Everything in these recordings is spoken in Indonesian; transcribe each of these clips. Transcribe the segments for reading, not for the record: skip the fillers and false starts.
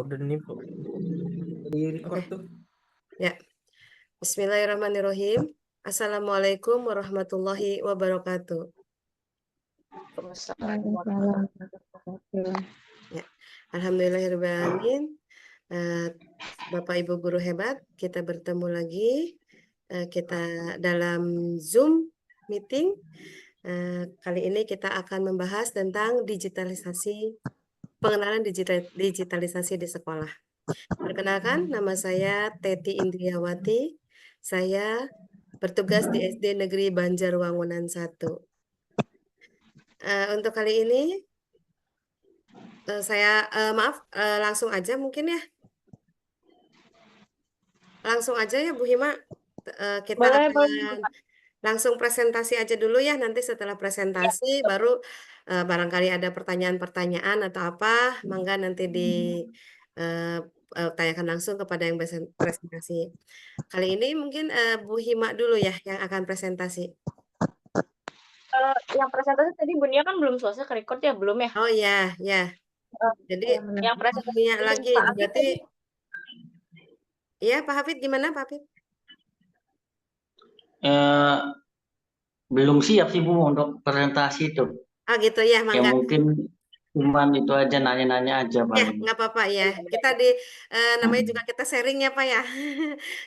udah nih Bu. Di record tuh. Ya, Bismillahirrahmanirrahim. Assalamualaikum warahmatullahi wabarakatuh. Waalaikumsalam. Ya, Alhamdulillahirrahmanirrahim. Bapak Ibu guru hebat, kita bertemu lagi. Kita dalam Zoom meeting. Kali ini kita akan membahas tentang pengenalan digitalisasi di sekolah. Perkenalkan, nama saya Teti Indriawati. Saya bertugas di SD Negeri Banjarwangunan 1. Untuk kali ini, langsung aja mungkin ya. Langsung aja ya Bu Hima. Kita Boleh, akan langsung presentasi aja dulu ya. Nanti setelah presentasi baru barangkali ada pertanyaan-pertanyaan atau apa, mangga nanti tanyakan langsung kepada yang presentasi. Kali ini mungkin Bu Hima dulu ya yang akan presentasi. Yang presentasi tadi Bunia kan belum selesai ke record ya, belum ya? Oh ya, ya. Jadi Yang presentasi lagi Pak Hafid berarti tadi. ya Pak Hafid gimana Pak Hafid? Belum siap sih Bu untuk presentasi itu. Ah gitu ya, Ya mangga. mungkin cuman itu aja nanya-nanya aja Ya, paling. nggak apa-apa ya. Kita namanya juga kita sharing ya Pak ya.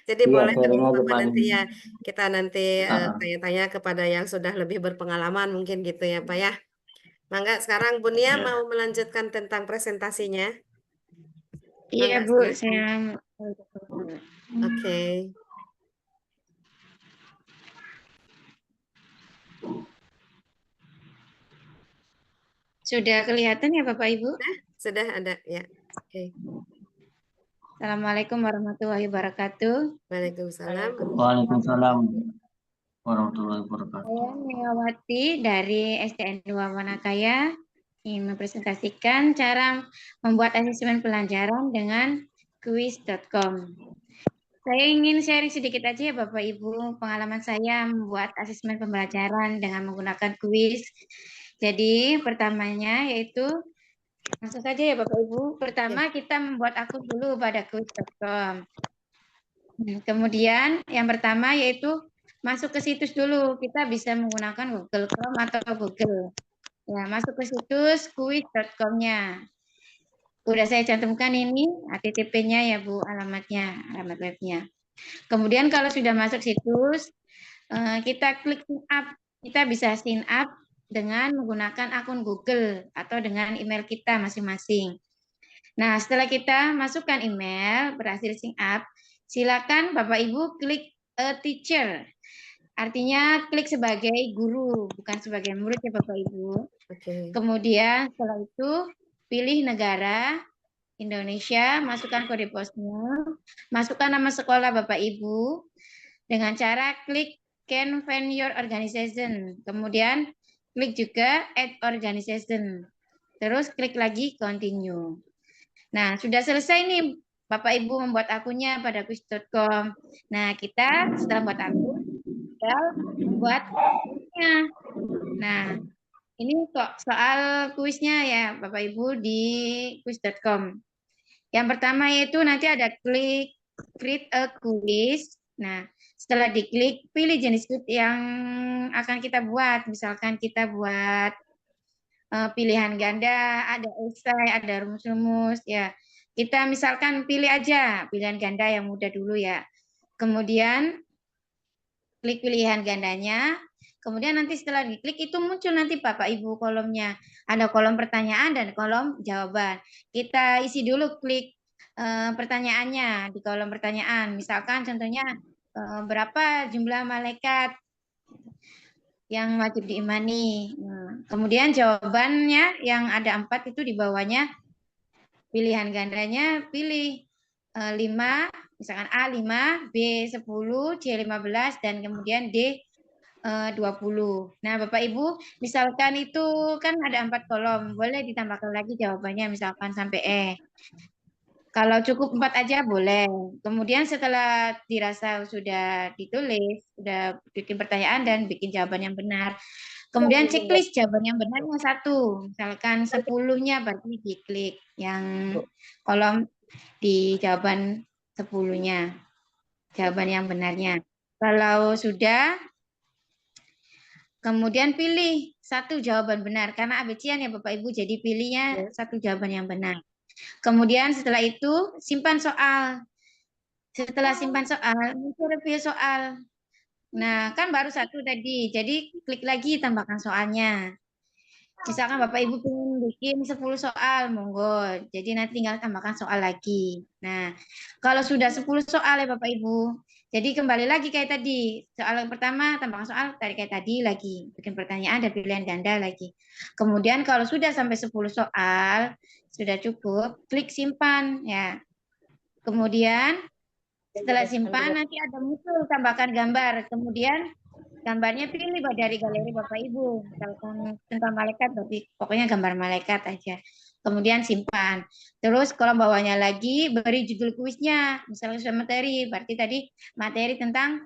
Jadi Iya, boleh sharing aja apa paling. nanti ya. Kita nanti Ah, tanya-tanya kepada yang sudah lebih berpengalaman mungkin gitu ya Pak ya. Mangga sekarang Bunia ya. mau melanjutkan tentang presentasinya. Iya Mangga Bu, silakan. saya Oke. sudah kelihatan ya Bapak Ibu? Sudah ada ya. Oke. Assalamualaikum warahmatullahi wabarakatuh. Waalaikumsalam. Waalaikumsalam warahmatullahi wabarakatuh. Saya Megawati dari SDN 2 Manakaya ingin mempresentasikan cara membuat asesmen pelajaran dengan quiz.com. Saya ingin sharing sedikit aja ya Bapak Ibu, pengalaman saya membuat asesmen pembelajaran dengan menggunakan kuis. Jadi pertamanya yaitu, langsung saja ya Bapak Ibu, pertama kita membuat akun dulu pada quiz.com. Kemudian yang pertama yaitu masuk ke situs dulu, kita bisa menggunakan Google Chrome atau Google. Ya, masuk ke situs quiz.com-nya. Udah saya cantumkan ini, HTTP-nya ya Bu, alamatnya, alamat webnya. Kemudian kalau sudah masuk situs, kita klik sign up. Kita bisa sign up dengan menggunakan akun Google atau dengan email kita masing-masing. Nah, setelah kita masukkan email, berhasil sign up, silakan Bapak Ibu klik teacher. Artinya klik sebagai guru, bukan sebagai murid ya Bapak Ibu. Oke. Kemudian setelah itu pilih negara, Indonesia, masukkan kode posnya, masukkan nama sekolah Bapak Ibu dengan cara klik can find your organization. Kemudian klik juga add organization. Terus klik lagi continue. Nah, sudah selesai nih Bapak Ibu membuat akunnya pada quiz.com. Nah, kita setelah membuat akun, kita membuat kuisnya. Nah, ini kok soal kuisnya ya Bapak Ibu di quiz.com. Yang pertama yaitu nanti ada klik create a quiz. Nah, setelah diklik, pilih jenis quiz yang akan kita buat. Misalkan kita buat pilihan ganda, ada esai, ada rumus-rumus. Ya, kita misalkan pilih aja pilihan ganda yang mudah dulu ya. Kemudian klik pilihan gandanya. Kemudian nanti setelah diklik itu muncul nanti Bapak Ibu kolomnya. Ada kolom pertanyaan dan kolom jawaban. Kita isi dulu klik pertanyaannya di kolom pertanyaan. Misalkan contohnya berapa jumlah malaikat yang wajib diimani. Kemudian jawabannya yang ada 4 itu di bawahnya pilihan gandanya pilih 5, misalkan A 5, B 10, C 15, dan kemudian D 20. Nah, Bapak Ibu, misalkan itu kan ada 4 kolom, boleh ditambahkan lagi jawabannya misalkan sampai E. Kalau cukup 4 aja boleh. Kemudian setelah dirasa sudah ditulis, sudah bikin pertanyaan dan bikin jawaban yang benar. Kemudian checklist jawaban yang benarnya 1. Misalkan 10-nya berarti diklik. Yang kolom di jawaban 10-nya. Jawaban yang benarnya. Kalau sudah, kemudian pilih satu jawaban benar. Karena ABC-an ya Bapak Ibu, jadi pilihnya satu jawaban yang benar. Kemudian setelah itu simpan soal. Setelah simpan soal, review soal. Nah, kan baru satu tadi. Jadi klik lagi tambahkan soalnya. Misalkan Bapak Ibu pengen bikin 10 soal, monggo. Jadi nanti tinggal tambahkan soal lagi. Nah, kalau sudah 10 soal ya Bapak Ibu, jadi kembali lagi kayak tadi. Soal yang pertama tambahkan soal kayak tadi lagi. Bikin pertanyaan dan pilihan ganda lagi. Kemudian kalau sudah sampai 10 soal, sudah cukup, klik simpan ya. Kemudian setelah simpan nanti ada muncul tambahkan gambar. Kemudian gambarnya pilih dari galeri Bapak Ibu. Misalkan tentang malaikat, berarti pokoknya gambar malaikat aja. Kemudian simpan. Terus kolom bawahnya lagi beri judul kuisnya. Misalnya sudah materi, berarti tadi materi tentang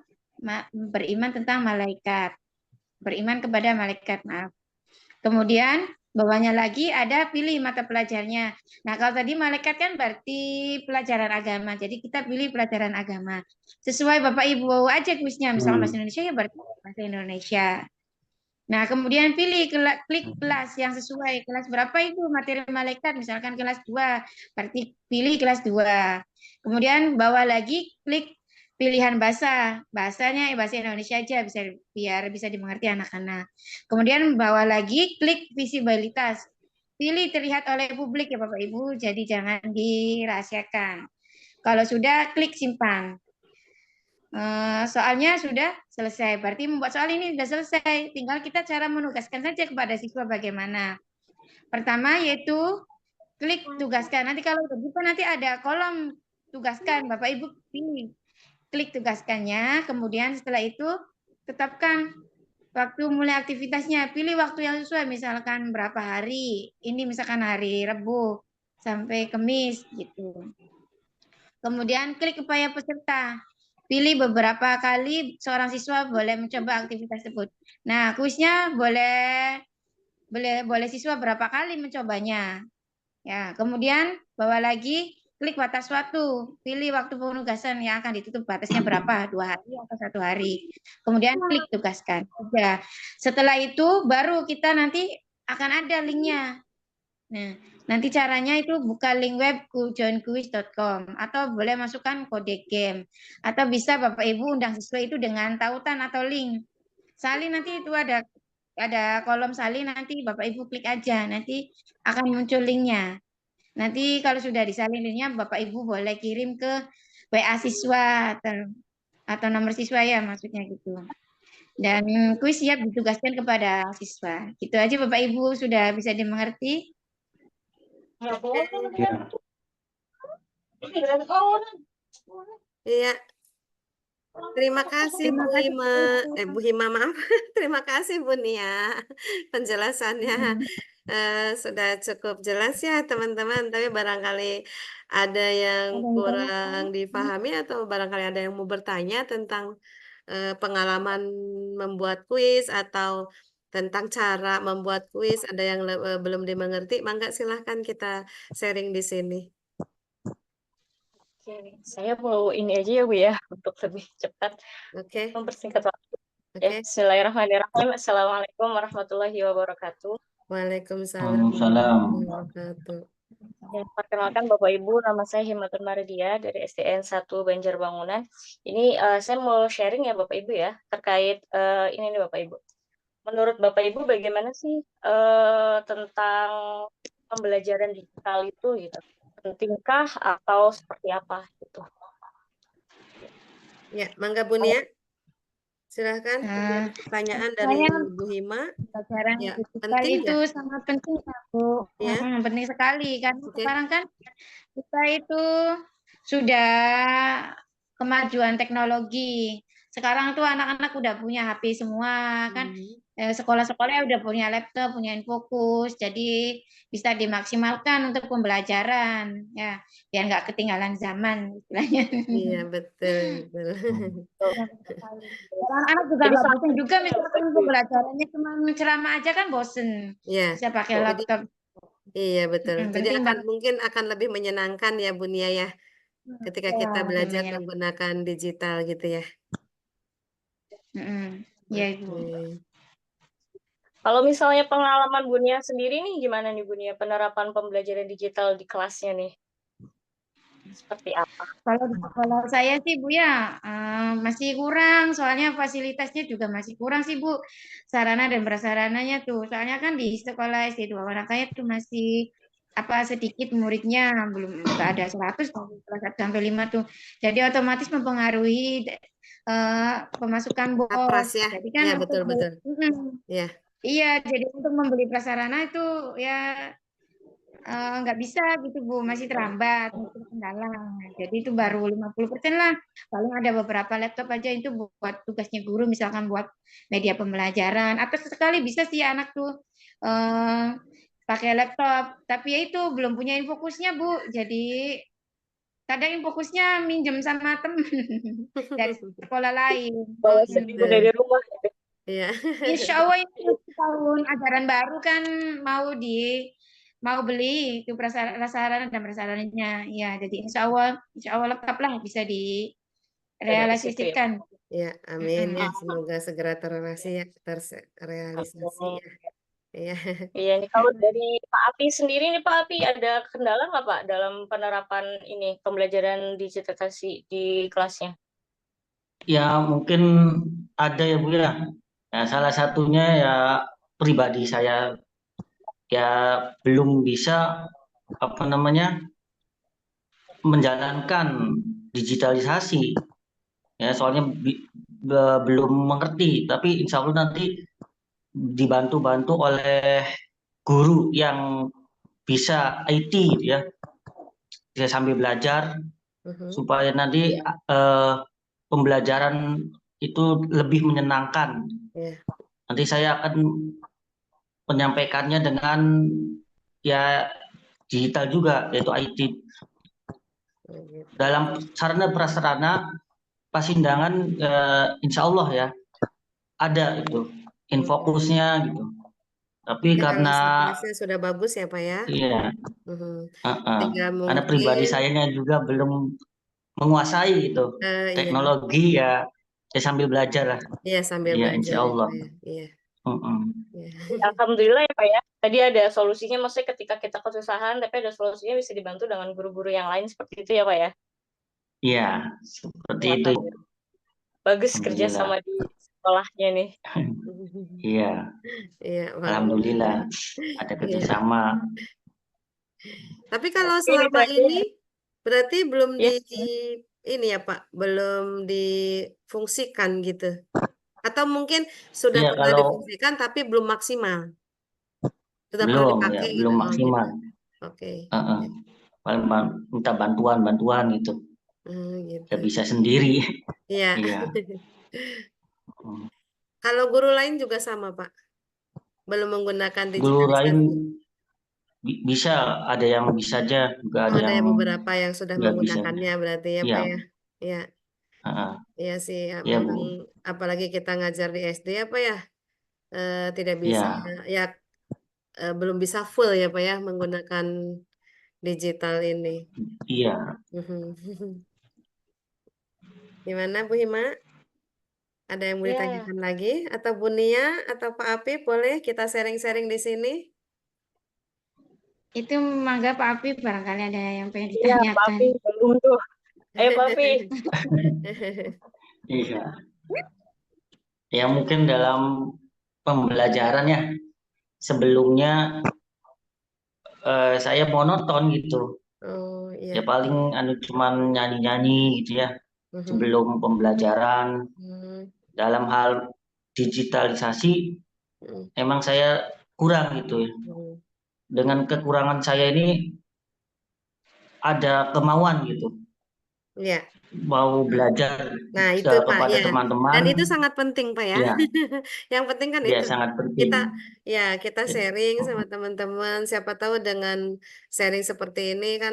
beriman tentang malaikat. Beriman kepada malaikat, maaf. Kemudian bawahnya lagi ada pilih mata pelajarnya. Nah, kalau tadi malaikat kan berarti pelajaran agama. Jadi kita pilih pelajaran agama. Sesuai Bapak Ibu aja kuisnya. Misalnya bahasa Indonesia ya berarti bahasa Indonesia. Nah, kemudian pilih klik kelas yang sesuai. Kelas berapa itu materi malaikat? Misalkan kelas 2. Berarti pilih kelas 2. Kemudian bawah lagi klik pilihan bahasa. Bahasanya bahasa Indonesia aja biar bisa dimengerti anak-anak. Kemudian bawah lagi klik visibilitas. Pilih terlihat oleh publik ya Bapak Ibu, jadi jangan dirahasiakan. Kalau sudah klik simpan. Soalnya sudah selesai. Berarti membuat soal ini sudah selesai. Tinggal kita cara menugaskan saja kepada siswa bagaimana. Pertama yaitu klik tugaskan. Nanti kalau udah buka nanti ada kolom tugaskan. Bapak Ibu pilih klik tugaskannya, kemudian setelah itu tetapkan waktu mulai aktivitasnya, pilih waktu yang sesuai, misalkan berapa hari, ini misalkan hari Rabu sampai Kamis gitu. Kemudian klik upaya peserta, pilih beberapa kali seorang siswa boleh mencoba aktivitas tersebut. Nah, kuisnya boleh siswa berapa kali mencobanya. Ya, kemudian bawa lagi klik batas waktu, pilih waktu penugasan yang akan ditutup batasnya berapa, 2 hari atau 1 hari. Kemudian klik tugaskan. Udah. Setelah itu baru kita nanti akan ada linknya. Nah, nanti caranya itu buka link web joinquiz.com atau boleh masukkan kode game atau bisa Bapak Ibu undang siswa itu dengan tautan atau link. Salin nanti itu ada kolom salin, nanti Bapak Ibu klik aja, nanti akan muncul linknya. Nanti kalau sudah disalinnya Bapak Ibu boleh kirim ke WA siswa atau nomor siswa ya maksudnya gitu. Dan kuis siap ditugaskan kepada siswa. Gitu aja Bapak Ibu sudah bisa dimengerti. Iya. Terima kasih Bu Hima. Bu Hima maaf. Terima kasih Bu Nia. Penjelasannya sudah cukup jelas ya teman-teman. Tapi barangkali ada yang kurang dipahami atau barangkali ada yang mau bertanya tentang pengalaman membuat kuis atau tentang cara membuat kuis. Ada yang belum dimengerti, mangga silahkan kita sharing di sini. Oke, saya mau ini aja ya Bu ya, untuk lebih cepat Oke. mempersingkat waktu. Oke. Ya, Bismillahirrahmanirrahim. Assalamualaikum warahmatullahi wabarakatuh. Waalaikumsalam Waalaikumsalam. warahmatullahi wabarakatuh. Ya, perkenalkan Bapak Ibu, nama saya Himatur Maridia dari SDN 1 Banjarwangunan. Ini saya mau sharing ya Bapak Ibu ya, terkait ini nih Bapak Ibu. Menurut Bapak Ibu bagaimana sih tentang pembelajaran digital itu gitu? Pentingkah atau seperti apa gitu? Ya, mangga Bu Nia. Silahkan, ada pertanyaan dari Bu Hima. Pelajaran Ya, digital penting itu nggak? sangat penting Bu. Ya. Penting sekali kan. Oke. Sekarang kan kita itu sudah kemajuan teknologi. Sekarang tuh anak-anak udah punya HP semua kan. Sekolah-sekolah udah punya laptop, punya infokus, jadi bisa dimaksimalkan untuk pembelajaran ya, biar nggak ketinggalan zaman istilahnya. Iya betul. Anak-anak juga nggak bosan juga, misalkan pembelajarannya cuma ceramah aja kan bosen. Ya. Bisa pakai laptop. Iya betul. Jadi Penting banget. mungkin akan lebih menyenangkan ya Bu Nia ya, ketika Ya, kita belajar lumayan. menggunakan digital gitu ya. Ya, Ibu. Oke. Kalau misalnya pengalaman Bunia sendiri nih gimana nih Bunia penerapan pembelajaran digital di kelasnya nih? Seperti apa? Kalau saya sih Bu ya masih kurang, soalnya fasilitasnya juga masih kurang sih Bu, sarana dan prasarananya tuh. Soalnya kan di sekolah SD 2 anak saya tuh masih sedikit muridnya, belum nggak ada 100 kelas 1 sampai 5 tuh. Jadi otomatis mempengaruhi pemasukan Apras bos. ya. Jadi kan Ya untuk betul-betul. Ya. iya, jadi untuk membeli prasarana itu ya nggak bisa gitu Bu, masih terhambat, masih kendala. Jadi itu baru 50% lah. Paling ada beberapa laptop aja itu buat tugasnya guru, misalkan buat media pembelajaran. Atau sesekali bisa sih anak tuh eh, pakai laptop. Tapi ya itu belum punya infokusnya Bu. Jadi kadang infokusnya minjem sama temen dari sekolah lain. Bawa Gitu. sendiri dari rumah gitu. Iya. Insya Allah ini tahun ajaran baru kan mau beli itu prasarana dan prasarananya. Ya, jadi insya Allah lengkap lah bisa Ada di situ ya. direalisasikan. Ya, amin ya. Mm-mm. Semoga segera terrealisasi ya. Iya. Iya nih kalau dari Pak Api sendiri nih Pak Api ada kendala nggak Pak dalam penerapan ini pembelajaran digitalisasi di kelasnya? Ya mungkin ada ya Bu ya. Ya, salah satunya ya pribadi saya ya belum bisa apa namanya menjalankan digitalisasi ya soalnya belum mengerti tapi insya Allah nanti dibantu-bantu oleh guru yang bisa IT gitu ya bisa sambil belajar Mhm. supaya nanti eh, pembelajaran itu lebih menyenangkan. Ya. Nanti saya akan menyampaikannya dengan ya digital juga yaitu IT Gitu. dalam sarana prasarana Pasindangan insya Allah ya ada itu infokusnya gitu. Tapi Ya, kalau karena sekelasnya sudah bagus ya Pak ya. iya Mhm. uh-uh, Tinggal karena pribadi mungkin sayanya juga belum menguasai itu iya, teknologi ya, saya sambil belajar lah. iya sambil Iya belajar insya ya Allah. Pak ya. Iya. Uh-uh. Iya. Alhamdulillah ya Pak ya. Tadi ada solusinya, maksudnya ketika kita kesusahan, tapi ada solusinya bisa dibantu dengan guru-guru yang lain seperti itu ya Pak ya. Iya seperti Ya, itu. Alhamdulillah. Bagus kerja Alhamdulillah. sama di sekolahnya nih. Iya Iya, alhamdulillah alhamdulillah. ada Iya. kerjasama. Tapi kalau Oke, itu selama aja ya. ini berarti belum Ya, ini ya Pak, belum difungsikan gitu. Atau mungkin sudah Iya pernah kalau difungsikan tapi belum maksimal. Sudah pernah belum ya dipakai gitu. belum Oh gitu. maksimal. Oke. Uh-uh. Paling minta bantuan gitu. Gitu. Saya bisa sendiri. Iya. Iya. Kalau guru lain juga sama Pak, belum menggunakan Guru lain digitalisasi. bisa, ada yang bisa aja, juga Oh, ada ada yang yang beberapa yang sudah nggak bisa. menggunakannya berarti ya Iya, Pak ya. Iya, heeh. iya sih ya, Iya Bu. memang apalagi kita ngajar di SD apa ya, tidak bisa Iya, ya, belum bisa full ya Pak ya menggunakan digital ini. iya. Gimana Bu Hima? Ada yang mau ya. ditanyakan lagi? Atau Bu Nia atau Pak Apip boleh kita sharing-sharing di sini? Itu mangga Pak Api barangkali ada yang pengen Iya, Pak ditanyakan. Api belum tuh. Ayo Pak Api. Iya. Ya mungkin dalam pembelajaran ya, sebelumnya saya monoton gitu. Oh Ya iya. paling cuman nyanyi-nyanyi gitu ya, Mhm. sebelum pembelajaran. Hmm. Dalam hal digitalisasi, Hmm. emang saya kurang gitu ya. Hmm. Dengan kekurangan saya ini ada kemauan gitu, Iya. mau belajar Nah, itu Pak kepada ya. Dan teman-teman, itu sangat penting Pak ya. ya, Yang penting kan ya itu. sangat Kita penting. kita Ya. sharing sama teman-teman. Siapa tahu dengan sharing seperti ini kan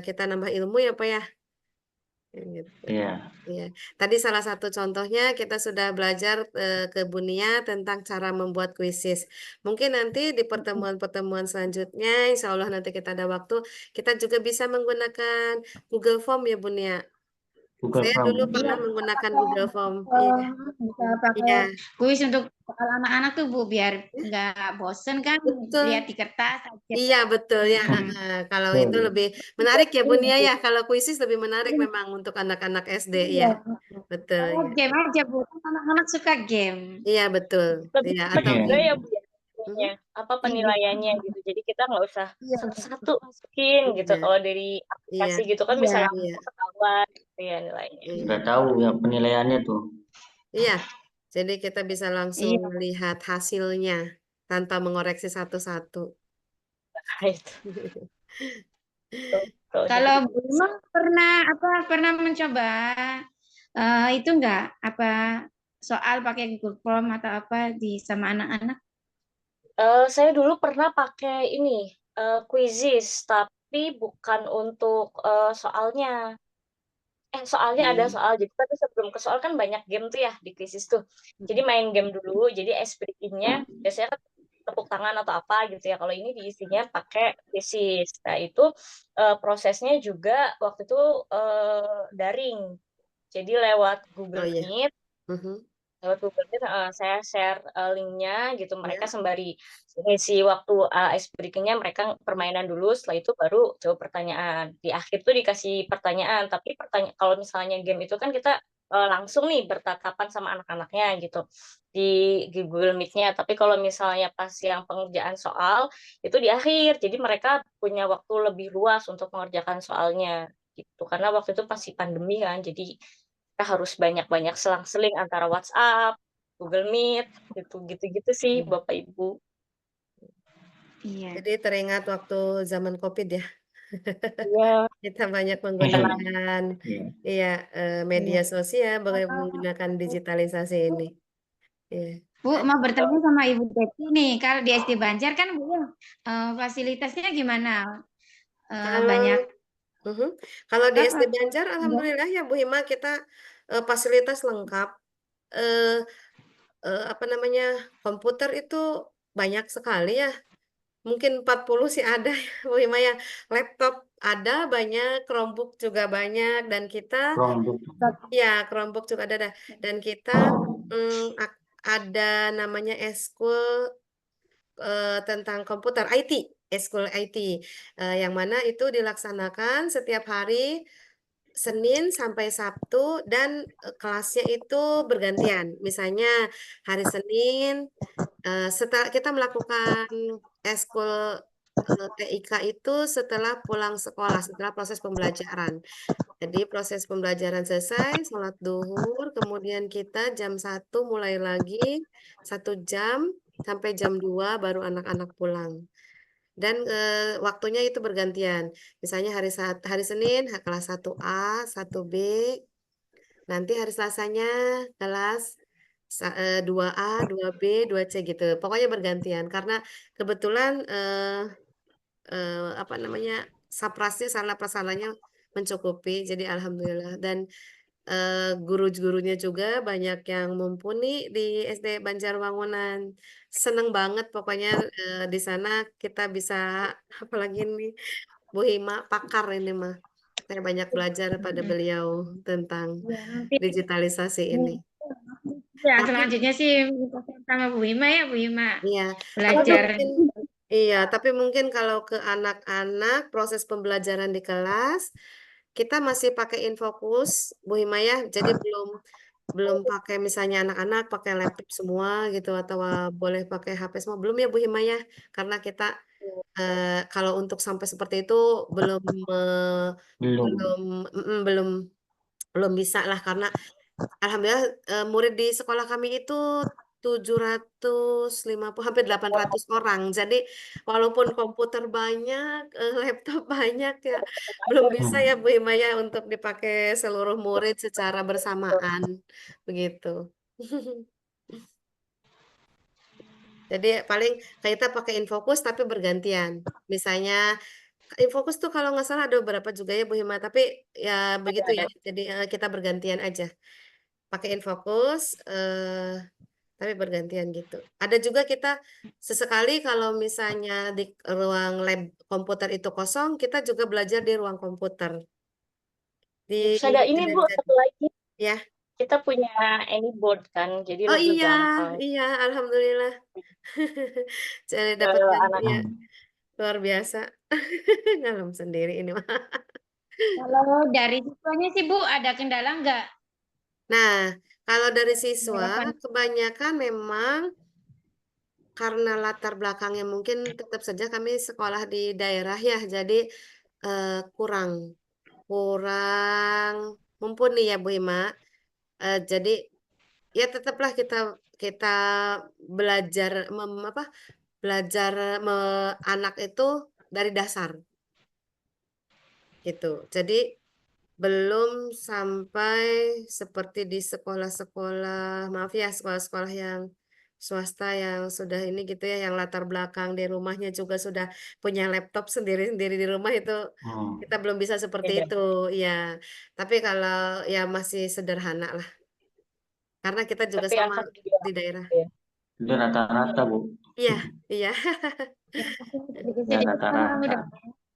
kita nambah ilmu ya Pak ya. Gitu. Iya. Iya. Tadi salah satu contohnya kita sudah belajar ke Bunia tentang cara membuat kuisis. Mungkin nanti di pertemuan-pertemuan selanjutnya, insya Allah nanti kita ada waktu, kita juga bisa menggunakan Google Form ya Bunia. Google Saya Form. dulu Iya, pernah bisa menggunakan pakai Google Form. Iya, bisa pakai iya, kuis untuk soal anak-anak tuh Bu, biar nggak bosen kan lihat betul. di kertas aja. Iya, betul ya. Mm-mm. Kalau itu Betul. lebih menarik ya Bunia ya. Kalau kuisis lebih menarik memang untuk anak-anak SD Iya. ya. Betul Kalau ya. game aja Bu, kan anak-anak suka game. Iya, betul. Lebih Iya, cepat atau Iya. juga ya Bu ya, Mhm. ininya, apa Iya. penilaiannya gitu. Jadi kita nggak usah Iya. satu-satu masukin gitu. Iya, Kalau dari iya, aplikasi gitu kan bisa Iya. iya, langsung ketahuan gitu ya nilainya. iya. Udah tahu ya penilaiannya tuh. Iya, jadi kita bisa langsung Iya. melihat hasilnya tanpa mengoreksi satu-satu. Nah, itu. Betul, betul. Jadi Kalau Bu Imam pernah mencoba itu enggak soal pakai Google Form atau apa di sama anak-anak? Saya dulu pernah pakai ini Quizzes, tapi bukan untuk soalnya. Soalnya ada Hmm. soal. Jadi tapi sebelum ke soal kan banyak game tuh ya di Quizzes tuh. Jadi main game dulu. Jadi ice breaking-nya biasanya kan tepuk tangan atau apa gitu ya. Kalau ini diisinya pakai Quizzes. Nah itu prosesnya juga waktu itu daring. Jadi lewat Oh Google iya. Meet. Mhm. Lewat Google Meet, saya share linknya gitu. Mereka Ya. sembari ngisi waktu ice breaking-nya, mereka permainan dulu. Setelah itu baru jawab pertanyaan. Di akhir tuh dikasih pertanyaan. Tapi kalau misalnya game itu kan kita langsung nih bertatapan sama anak-anaknya gitu di Google Meet-nya. Tapi kalau misalnya pas yang pengerjaan soal itu di akhir. Jadi mereka punya waktu lebih luas untuk mengerjakan soalnya gitu. Karena waktu itu masih pandemi kan. Jadi kita harus banyak-banyak selang-seling antara WhatsApp, Google Meet, gitu-gitu sih Hmm. Bapak Ibu. Iya. Jadi teringat waktu zaman COVID ya. Iya, Kita banyak Iya. menggunakan Iya. iya media Iya. sosial, menggunakan digitalisasi ini. Iya. Bu, mau bertanya sama Ibu Teti nih. Kalau di SD Banjar kan Bu, fasilitasnya gimana? Banyak Kalau kalau di SD apa? Banjar, alhamdulillah ya Bu Hima kita fasilitas lengkap. Eh, apa namanya komputer itu banyak sekali ya. Mungkin 40 sih ada ya Bu Hima ya. Laptop ada banyak, Chromebook juga banyak dan kita Chromebook. ya Chromebook juga ada dah. Dan kita ada namanya eskul tentang komputer IT, eskul IT, yang mana itu dilaksanakan setiap hari Senin sampai Sabtu dan kelasnya itu bergantian. Misalnya hari Senin setelah kita melakukan eskul TIK itu setelah pulang sekolah, setelah proses pembelajaran. Jadi proses pembelajaran selesai, sholat duhur, kemudian kita jam 1 mulai lagi 1 jam sampai jam 2 baru anak-anak pulang. Dan waktunya itu bergantian. Misalnya hari Senin kelas 1A, 1B, nanti hari Selasanya kelas 2A, 2B, 2C gitu. Pokoknya bergantian karena kebetulan apa namanya saprasnya salah prasalanya mencukupi. Jadi alhamdulillah dan guru-gurunya juga banyak yang mumpuni di SD Banjarwangunan. Seneng banget pokoknya di sana kita bisa apalagi nih Bu Hima pakar ini mah. Saya banyak belajar pada beliau tentang Ya, nanti digitalisasi ini. ya Tapi selanjutnya sih sama Bu Ima ya Bu Ima iya, tapi belajar. mungkin iya, tapi mungkin kalau ke anak-anak proses pembelajaran di kelas kita masih pakai Infokus, Bu Himaya, jadi belum belum pakai misalnya anak-anak pakai laptop semua gitu atau boleh pakai HP semua belum ya Bu Himaya, karena kita kalau untuk sampai seperti itu belum Belum. belum belum belum bisa lah karena alhamdulillah murid di sekolah kami itu 750 hampir 800 orang. Jadi walaupun komputer banyak, laptop banyak ya, belum bisa ya Bu Himaya untuk dipakai seluruh murid secara bersamaan begitu. Jadi paling kita pakai Infokus tapi bergantian. Misalnya Infokus tuh kalau nggak salah ada beberapa juga ya Bu Hima, tapi ya begitu ya. ada. Jadi kita bergantian aja pakai Infokus, tapi bergantian gitu. Ada juga kita sesekali kalau misalnya di ruang lab komputer itu kosong, kita juga belajar di ruang komputer. Terus ada ini Bu, Dan satu lagi. ya. Kita punya AnyBoard kan, jadi Oh lebih iya, gampang iya, alhamdulillah. Jadi ke dapat anak. ya luar biasa. Ngalem sendiri ini mah. Kalau dari siswanya sih Bu, ada kendala nggak? Nah, kalau dari siswa, Harapan. kebanyakan memang karena latar belakangnya mungkin tetap saja kami sekolah di daerah ya, jadi kurang kurang mumpuni ya Bu Ima. Jadi ya tetaplah kita kita belajar belajar anak itu dari dasar gitu. Jadi belum sampai seperti di sekolah-sekolah, maaf ya, sekolah-sekolah yang swasta yang sudah ini gitu ya, yang latar belakang di rumahnya juga sudah punya laptop sendiri-sendiri di rumah itu kita belum bisa seperti Beda. itu, ya. Tapi kalau ya masih sederhana lah, karena kita juga Tapi sama akan juga di daerah. ya. Itu rata-rata, Bu. Iya, iya, Ya, Sedikit sama rata-rata. udah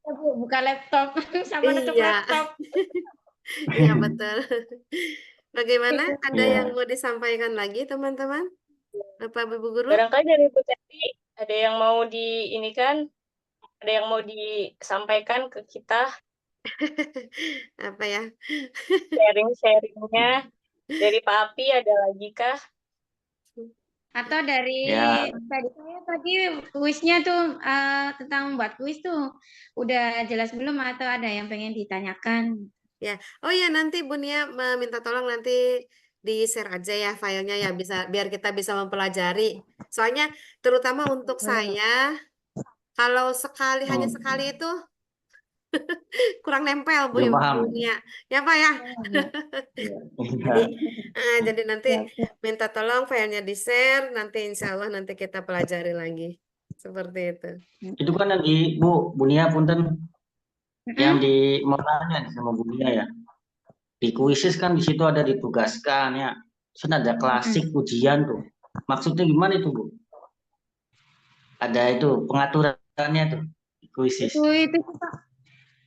Bu, buka laptop sama nutup iya, laptop. iya betul. Bagaimana? Ada yang Iya. mau disampaikan lagi, teman-teman? Bapak Ibu Guru? Barangkali dari Bu Teti ada yang mau ini kan, ada yang mau disampaikan ke kita, Apa ya? sharing-sharingnya dari Pak Api ada lagi kah? Atau dari Ya, tadi kuisnya tuh tentang membuat kuis tuh udah jelas belum atau ada yang pengen ditanyakan? Ya. Oh ya, nanti Bu Nia meminta tolong nanti di-share aja ya filenya ya bisa biar kita bisa mempelajari. Soalnya terutama untuk saya kalau hanya sekali itu kurang nempel Bu belum paham. Nia. Ya Pak ya. Jadi Iya. jadi nanti minta tolong filenya di-share, nanti insya Allah nanti kita pelajari lagi. Seperti itu. Itu kan yang di Bu Nia punten yang Mm-mm. di mau tanya nih sama Bu Nia ya. Di kuisis kan di situ ada ditugaskan ya. Terus ada klasik ujian tuh. Maksudnya gimana itu, Bu? Ada itu pengaturannya tuh di kuisis. Itu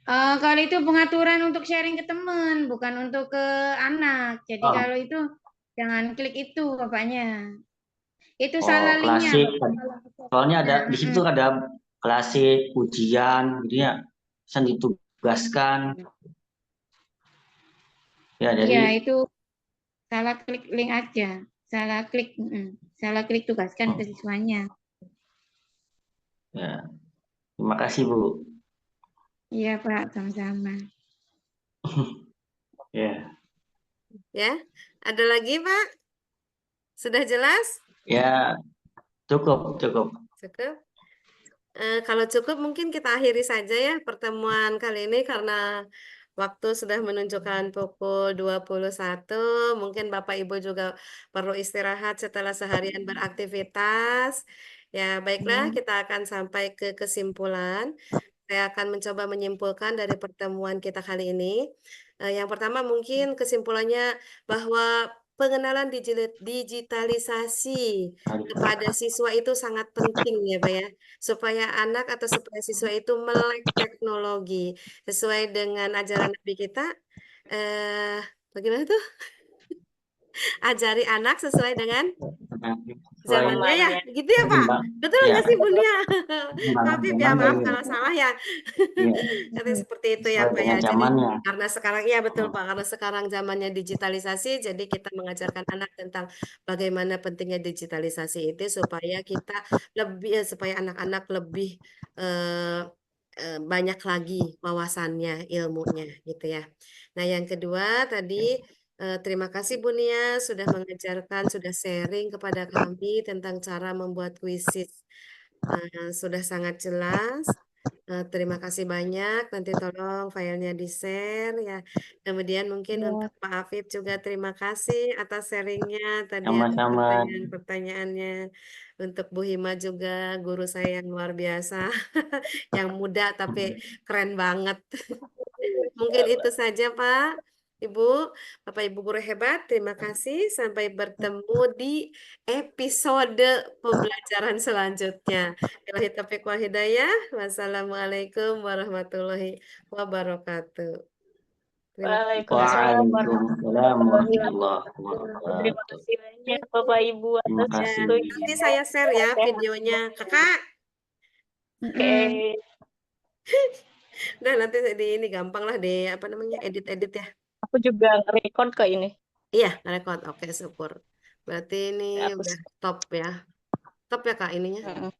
kalau itu pengaturan untuk sharing ke teman, bukan untuk ke anak. Jadi Oh, kalau itu jangan klik itu bapaknya. Itu oh salah linknya. klasik. Bapak. Soalnya ada Nah, di situ ada klasik ujian gitu ya. Bisa ditugaskan. Ya, Iya, jadi itu salah klik link aja. Salah klik, salah klik tugaskan ke siswanya. ya, terima kasih Bu. Iya, Pak, sama-sama. Ya, Ya. Ada lagi Pak? Sudah jelas? ya cukup, cukup. Cukup. Kalau cukup mungkin kita akhiri saja ya pertemuan kali ini karena waktu sudah menunjukkan pukul 21. Mungkin Bapak Ibu juga perlu istirahat setelah seharian beraktivitas. Ya, baiklah kita akan sampai ke kesimpulan. Saya akan mencoba menyimpulkan dari pertemuan kita kali ini. Yang pertama mungkin kesimpulannya bahwa pengenalan digitalisasi kepada siswa itu sangat penting ya Pak ya, supaya anak atau supaya siswa itu melek teknologi sesuai dengan ajaran Nabi kita. Eh, Bagaimana tuh? Ajari anak sesuai dengan zamannya ya, Zamannya. gitu ya Pak. Betul Ya, nggak sih Bunia? perkembangan Tapi ya zamannya maaf ini. kalau salah ya. Ya, Nanti seperti itu ya sesuai Pak ya. dengan Jadi zamannya. karena sekarang iya betul Pak, karena sekarang zamannya digitalisasi, jadi kita mengajarkan anak tentang bagaimana pentingnya digitalisasi itu supaya kita supaya anak-anak lebih eh, banyak lagi wawasannya, ilmunya gitu ya. Nah, yang kedua tadi terima kasih Bu Nia sudah mengajarkan, sudah sharing kepada kami tentang cara membuat kuisis. Sudah sangat jelas. Terima kasih banyak. Nanti tolong filenya di-share ya. Kemudian mungkin Ya. untuk Pak Afif juga terima kasih atas sharingnya tadi atas Sama-sama. pertanyaan-pertanyaannya. Untuk Bu Hima juga guru saya yang luar biasa, yang muda tapi keren banget. Mungkin itu saja Pak, Ibu, Bapak Ibu guru hebat. Terima kasih. Sampai bertemu di episode pembelajaran selanjutnya. Billahi taufiq wal hidayah. Wassalamualaikum warahmatullahi wabarakatuh. Terima kasih. Waalaikumsalam Waalaikumsalam warahmatullahi warahmatullahi wabarakatuh. Terima wabarakatuh. kasih banyak Bapak Ibu Terima atas Ya, kasih. nanti waktunya. saya share ya Sehat. videonya. Kakak, Oke. nah nanti di ini gampang lah di apa namanya edit-edit ya. Aku juga record ke ini. Iya, record. Oke, syukur. Berarti ini Aku udah top ya. Top ya Kak ininya. Mm-mm.